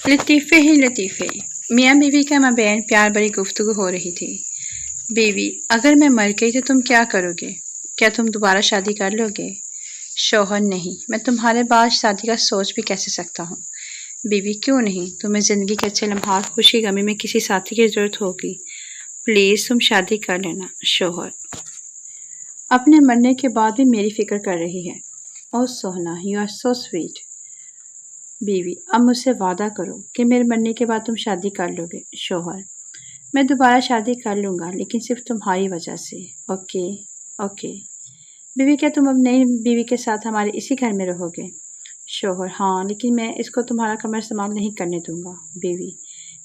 लतीफ़े ही लतीफ़े। मियाँ बीवी का माबैन प्यार भरी गुफ्तगू हो रही थी। बीवी, अगर मैं मर गई तो तुम क्या करोगे? क्या तुम दोबारा शादी कर लोगे? शौहर, नहीं, मैं तुम्हारे बाद शादी का सोच भी कैसे सकता हूँ। बीवी, क्यों नहीं? तुम्हें ज़िंदगी के अच्छे लम्हात, खुशी गमी में किसी साथी की ज़रूरत होगी। प्लीज़ तुम शादी कर लेना। शौहर, अपने मरने के बाद भी मेरी फ़िक्र कर रही है। ओह सोहना, यू आर सो स्वीट। बीवी, अब मुझसे वादा करो कि मेरे मरने के बाद तुम शादी कर लोगे। शौहर, मैं दोबारा शादी कर लूँगा, लेकिन सिर्फ तुम्हारी वजह से। Okay okay. बीवी, क्या तुम अब नई बीवी के साथ हमारे इसी घर में रहोगे? शौहर, हाँ, लेकिन मैं इसको तुम्हारा कमरा इस्तेमाल नहीं करने दूंगा। बीवी,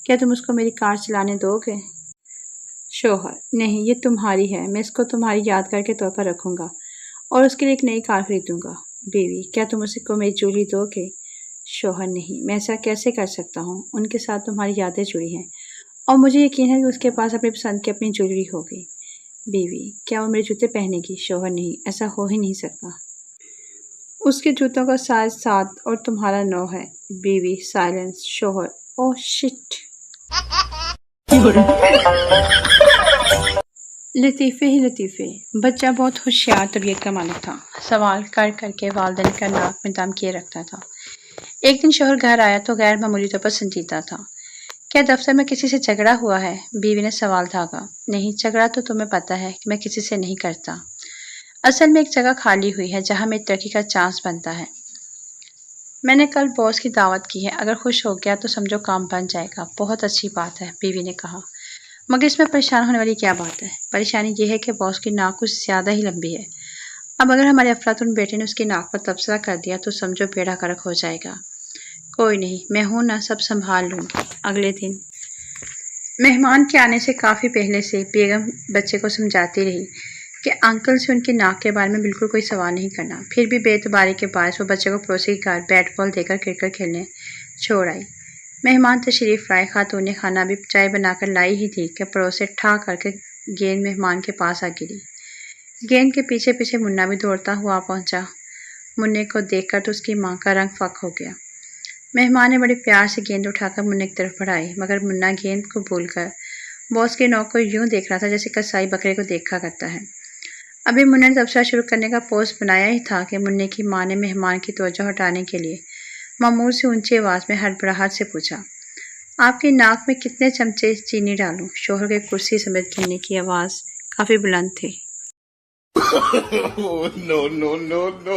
क्या तुम उसको मेरी कार चलाने दोगे? शौहर, नहीं, ये तुम्हारी है, मैं इसको तुम्हारी यादगार के तौर पर रखूँगा और उसके लिए एक नई कार खरीदूँगा। बीवी, क्या तुम उसको मेरी ज्वेलरी दोगे? शौहर, नहीं, मैं ऐसा कैसे कर सकता हूँ, उनके साथ तुम्हारी यादें जुड़ी हैं और मुझे यकीन है कि उसके पास अपनी पसंद की अपनी ज्वेलरी होगी। बीवी, क्या वो मेरे जूते पहनेगी? शौहर, नहीं, ऐसा हो ही नहीं सकता। उसके जूतों का साइज 7 और तुम्हारा 9 है। बीवी, साइलेंस। शौहर, ओह शिट। लतीफ़े ही लतीफ़े। बच्चा बहुत होशियार तबीयत का मालिक था। सवाल कर करके वालिदैन का नाक में दम किए रखता था। एक दिन शौहर घर आया तो गैर मामूली तौर पर संजीदा था। क्या दफ्तर में किसी से झगड़ा हुआ है? बीवी ने सवाल दागा। नहीं, झगड़ा तो तुम्हें पता है कि मैं किसी से नहीं करता। असल में एक जगह खाली हुई है जहाँ मेरी तरक्की का चांस बनता है। मैंने कल बॉस की दावत की है, अगर खुश हो गया तो समझो काम बन जाएगा। बहुत अच्छी बात है, बीवी ने कहा। मगर इसमें परेशान होने वाली क्या बात है? परेशानी यह है कि बॉस की नाक कुछ ज़्यादा ही लंबी है। अब अगर हमारे अफलातुन बेटे ने उसकी नाक पर तबसरा कर दिया तो समझो बेड़ा गर्क हो जाएगा। कोई नहीं, मैं हूं ना, सब संभाल लूंगी। अगले दिन मेहमान के आने से काफ़ी पहले से बेगम बच्चे को समझाती रही कि अंकल से उनकी नाक के बारे में बिल्कुल कोई सवाल नहीं करना। फिर भी बेतबारी के बायस वो बच्चे को पड़ोसी के घर बैट बॉल देकर क्रिकेट खेलने छोड़ आई। मेहमान तशरीफ़ लाए। खातून ने खाना भी चाय बनाकर लाई ही थी कि पड़ोस से ठा करके गेंद मेहमान के पास आ गिरी। गेंद के पीछे पीछे मुन्ना भी दौड़ता हुआ पहुंचा। मुन्ने को देखकर तो उसकी माँ का रंग फक हो गया। मेहमान ने बड़े प्यार से गेंद उठाकर मुन्ने की तरफ बढ़ाई, मगर मुन्ना गेंद को भूलकर बॉस के नौक को यूं देख रहा था जैसे कसाई बकरे को देखा करता है। अभी मुन्ने ने तबसरा शुरू करने का पोस्ट बनाया ही था कि मुन्ने की माँ ने मेहमान की तवज्जो हटाने के लिए मामूल से ऊंची आवाज़ में हड़बड़ाहट से पूछा, आपकी नाक में कितने चमचे चीनी डालूं? शौहर के कुर्सी समेत गिरने की आवाज़ काफ़ी बुलंद थी। No, no, no, no.